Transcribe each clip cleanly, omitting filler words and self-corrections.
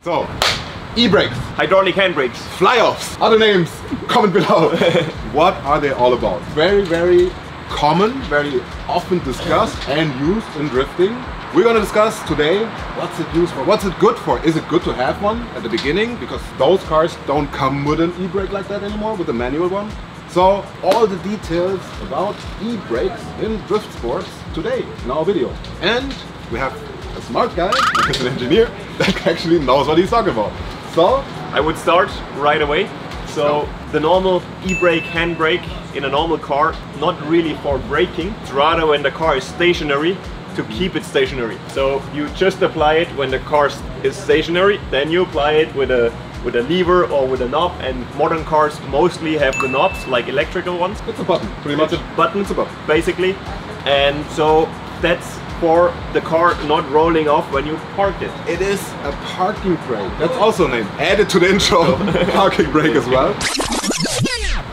So, e-brakes, hydraulic handbrakes, fly-offs, other names, comment below. What are they all about? Very, very common, very often discussed and used in drifting. We're gonna discuss today what's it used for, what's it good for. Is it good to have one at the beginning? Because those cars don't come with an e-brake like that anymore, with a manual one. So all the details about e-brakes in drift sports today in our video. And we have a smart guy, he's an engineer, that actually knows what he's talking about. So I would start right away. So the normal e-brake, handbrake in a normal car, not really for braking. It's rather when the car is stationary, to keep it stationary. So you just apply it when the car is stationary, then you apply it with a lever or with a knob, and modern cars mostly have the knobs, like electrical ones. It's a button, pretty much. It's a button, it's a button, basically. And so that's for the car not rolling off when you park it. It is a parking brake. That's also named. Added to the intro, parking brake as well.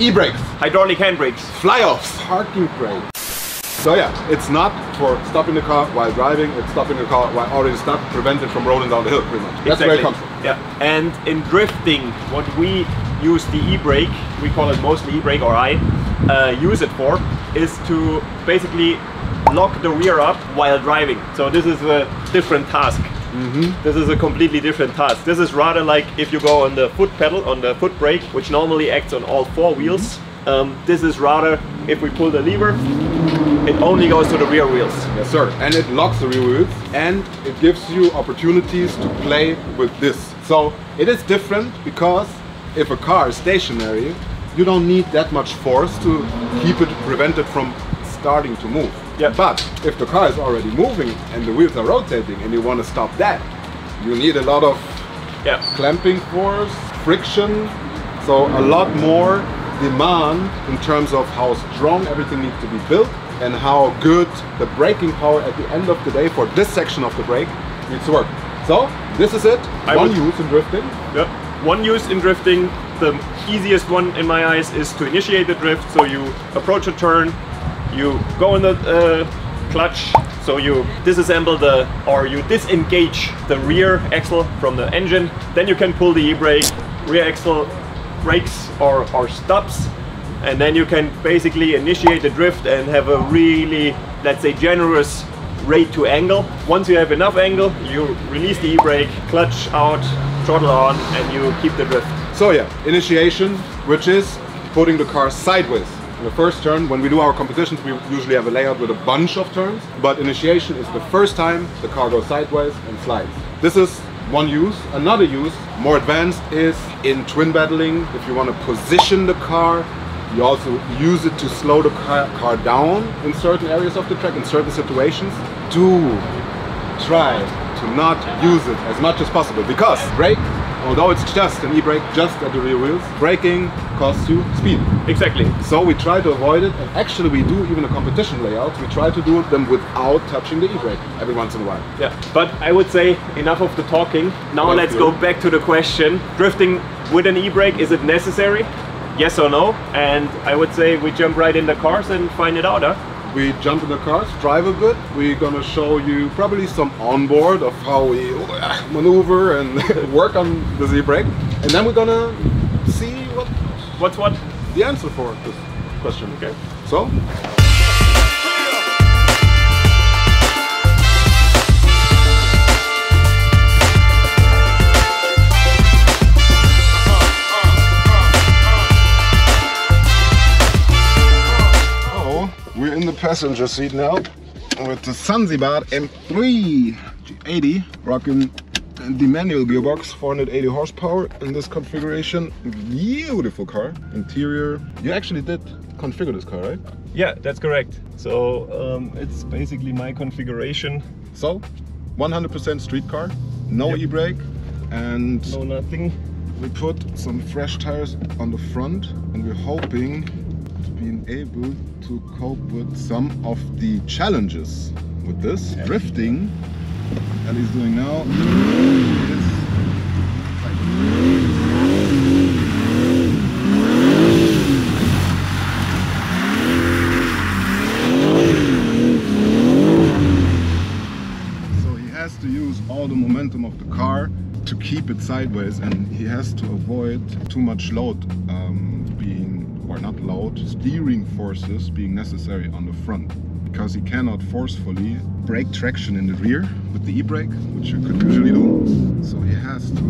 E-brakes, hydraulic handbrakes, fly-offs, parking brake. So yeah, it's not for stopping the car while driving, it's stopping the car while already stopped, prevent it from rolling down the hill, pretty much. That's exactly where it comes from. Yeah, and in drifting, what we use the e-brake, we call it mostly e-brake, or I use it for, is to basically lock the rear up while driving. So this is a different task. This is a completely different task. This is rather like if you go on the foot pedal, on the foot brake, which normally acts on all four wheels. This is rather, if we pull the lever, it only goes to the rear wheels. Yes sir, and it locks the rear wheels and it gives you opportunities to play with this. So it is different because if a car is stationary, you don't need that much force to keep it, prevent it from starting to move. Yeah. But if the car is already moving and the wheels are rotating and you want to stop that, you need a lot of clamping force, friction, so a lot more demand in terms of how strong everything needs to be built and how good the braking power at the end of the day for this section of the brake needs to work. So this is it. One use in drifting. Yep. One use in drifting. The easiest one in my eyes is to initiate the drift. So you approach a turn, you go in the clutch, so you disassemble or you disengage the rear axle from the engine. Then you can pull the e-brake, rear axle brakes or stops, and then you can basically initiate the drift and have a really, let's say, generous rate to angle. Once you have enough angle, you release the e-brake, clutch out, throttle on, and you keep the drift. So yeah, initiation, which is putting the car sideways. In the first turn, when we do our competitions, we usually have a layout with a bunch of turns, but initiation is the first time the car goes sideways and slides. This is one use. Another use, more advanced, is in twin battling. If you want to position the car, you also use it to slow the car down in certain areas of the track, in certain situations. Do try to not use it as much as possible, because brake, although it's just an e-brake just at the rear wheels, braking costs you speed. Exactly. So we try to avoid it, and actually we do even a competition layout. We try to do them without touching the e-brake every once in a while. Yeah, but I would say enough of the talking. Now let's go back to the question. Drifting with an e-brake, is it necessary? Yes or no? And I would say we jump right in the cars and find it out, huh? We jump in the cars, drive a bit. We're gonna show you probably some onboard of how we maneuver and work on the e-brake, and then we're gonna see what's the answer for this question. Okay. So. We're in the passenger seat now with the Zanzibar M3 G80, rocking the manual gearbox, 480 horsepower in this configuration. Beautiful car. Interior. You actually did configure this car, right? Yeah, that's correct. So it's basically my configuration. So 100% street car, no e-brake, and no nothing. We put some fresh tires on the front, and we're hoping being able to cope with some of the challenges with this drifting that he's doing now. So he has to use all the momentum of the car to keep it sideways, and he has to avoid too much load steering forces being necessary on the front, because he cannot forcefully break traction in the rear with the e-brake, which you could usually do. So he has to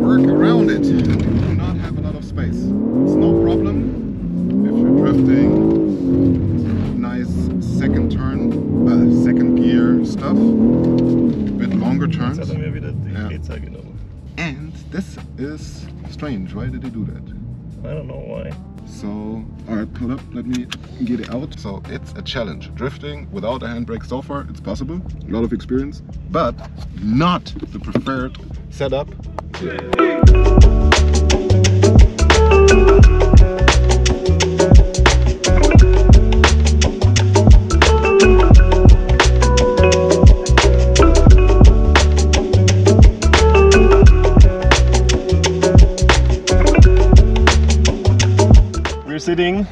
work around it. You do not have a lot of space. It's no problem if you're drifting nice second gear stuff, a bit longer turns. And this is strange. Why did he do that? I don't know why. So, alright, hold up, let me get it out. So it's a challenge. Drifting without a handbrake so far, it's possible. A lot of experience, but not the preferred setup. Sitting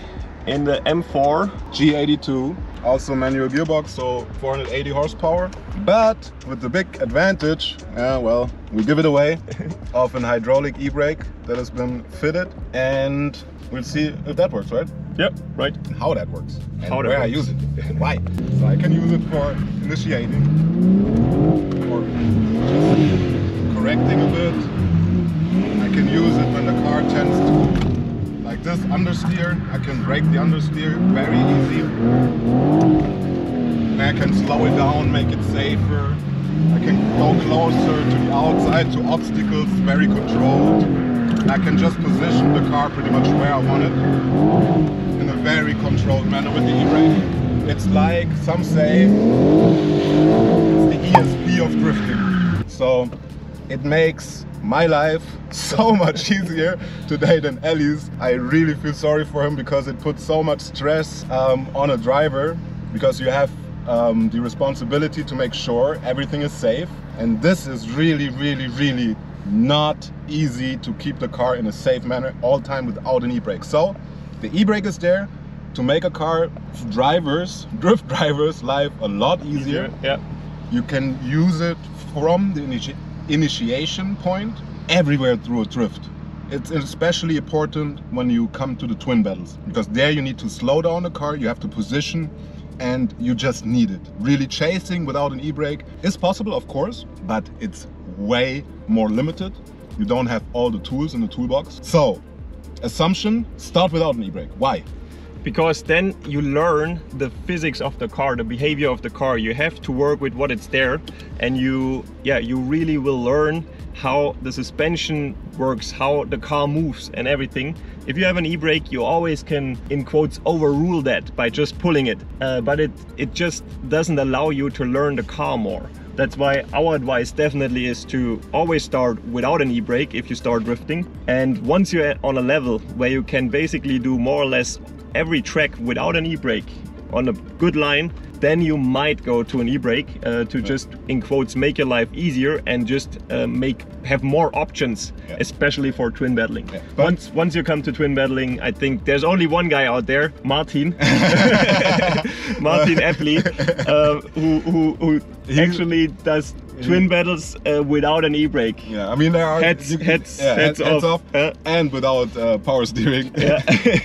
in the M4 G82, also manual gearbox, so 480 horsepower, but with the big advantage, well, we give it away, of an hydraulic e-brake that has been fitted, and we'll see if that works, right? Yep, right. How that works, and how where I use it, and why. So I can use it for initiating, or just correcting a bit. I can use it when the car tends to like this understeer. I can brake the understeer very easy. And I can slow it down, make it safer. I can go closer to the outside, to obstacles, very controlled. I can just position the car pretty much where I want it in a very controlled manner with the e-brake. It's like, some say, it's the ESP of drifting. So it makes my life so much easier today than Ellie's. I really feel sorry for him, because it puts so much stress on a driver, because you have the responsibility to make sure everything is safe, and this is really not easy to keep the car in a safe manner all time without an e-brake. So the e-brake is there to make a car drift drivers life a lot easier. Yeah. You can use it from the initiation point everywhere through a drift. It's especially important when you come to the twin battles, because there you need to slow down the car, you have to position, and you just need it. Really, chasing without an e-brake is possible, of course, but it's way more limited. You don't have all the tools in the toolbox. So, assumption, start without an e-brake. Why? Because then you learn the physics of the car, the behavior of the car. You have to work with what it's there, and you really will learn how the suspension works, how the car moves and everything. If you have an e-brake, you always can, in quotes, overrule that by just pulling it. But it just doesn't allow you to learn the car more. That's why our advice definitely is to always start without an e-brake if you start drifting. And once you're on a level where you can basically do more or less every track without an e-brake on a good line, then you might go to an e-brake to just, in quotes, make your life easier and just have more options, especially for twin battling. Once you come to twin battling, I think there's only one guy out there, Martin, Martin Eppley, who actually does twin battles without an e-brake. Yeah, I mean, there are heads off. And without power steering. Yeah.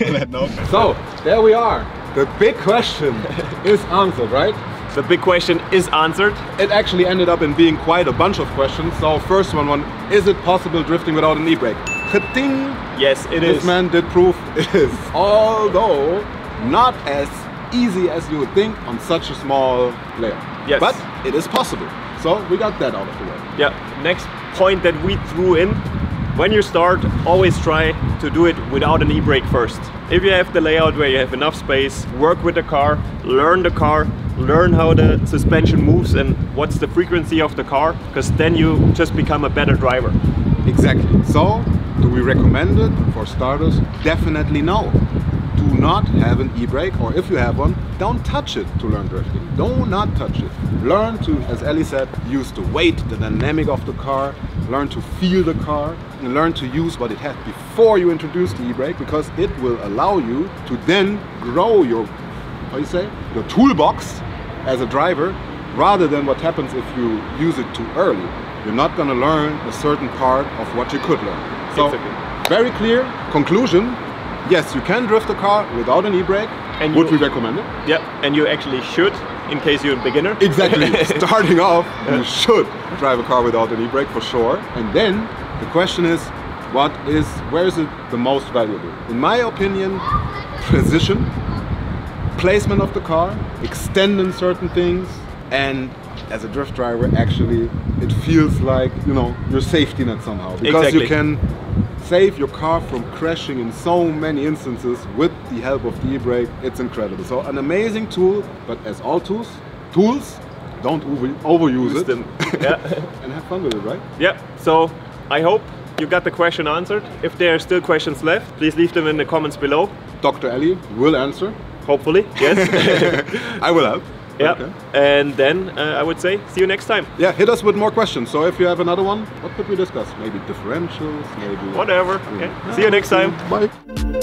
On that note. So there we are. The big question is answered, right? The big question is answered. It actually ended up in being quite a bunch of questions. So first one, is it possible drifting without an e-brake? Ka-ting! Yes, it is. This man did prove it is. Although not as easy as you would think on such a small layer. Yes. But it is possible. So we got that out of the way. Yeah, next point that we threw in. When you start, always try to do it without an e-brake first. If you have the layout where you have enough space, work with the car, learn how the suspension moves and what's the frequency of the car, because then you just become a better driver. Exactly. So, do we recommend it for starters? Definitely no. Do not have an e-brake, or if you have one, don't touch it to learn drifting. Do not touch it. Learn to, as Ellie said, use the weight, the dynamic of the car, learn to feel the car, and learn to use what it had before you introduce the e-brake, because it will allow you to then grow your, your toolbox as a driver rather than what happens if you use it too early. You're not going to learn a certain part of what you could learn. So, very clear conclusion. Yes, you can drift a car without an e-brake. And would we recommend it? Yeah, and you actually should, in case you're a beginner. Exactly. Starting off, you should drive a car without an e-brake for sure. And then the question is, where is it the most valuable? In my opinion, precision, placement of the car, extending certain things, and as a drift driver, actually, it feels like, you know, your safety net somehow. Because you can save your car from crashing in so many instances with the help of the e-brake. It's incredible. So an amazing tool, but as all tools, don't overuse it. Yeah. And have fun with it, right? Yeah. So I hope you got the question answered. If there are still questions left, please leave them in the comments below. Dr. Ellie will answer. Hopefully, yes. I will help. Yeah, okay. And then I would say, see you next time. Yeah, hit us with more questions. So if you have another one, what could we discuss? Maybe differentials, maybe... Whatever, okay. See you next time. Bye.